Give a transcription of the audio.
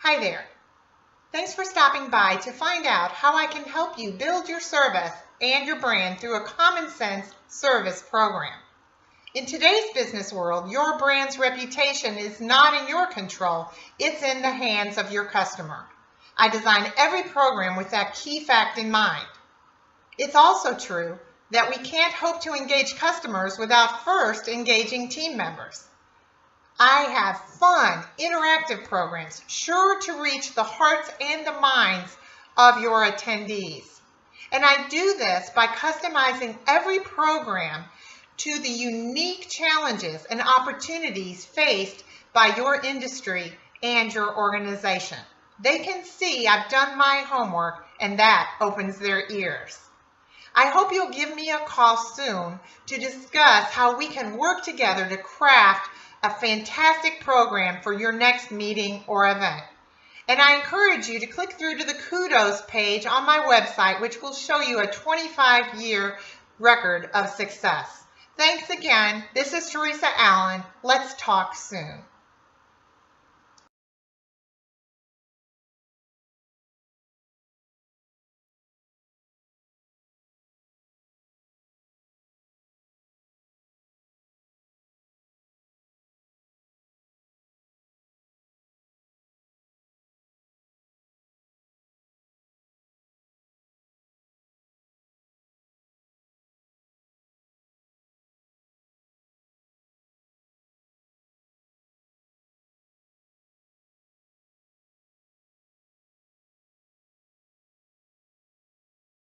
Hi there. Thanks for stopping by to find out how I can help you build your service and your brand through a common sense service program. In today's business world, your brand's reputation is not in your control. It's in the hands of your customer. I design every program with that key fact in mind. It's also true that we can't hope to engage customers without first engaging team members. I have fun, interactive programs sure to reach the hearts and the minds of your attendees. And I do this by customizing every program to the unique challenges and opportunities faced by your industry and your organization. They can see I've done my homework, and that opens their ears. I hope you'll give me a call soon to discuss how we can work together to craft a fantastic program for your next meeting or event. And I encourage you to click through to the kudos page on my website, which will show you a 25-year record of success. Thanks again. This is Teresa Allen. Let's talk soon.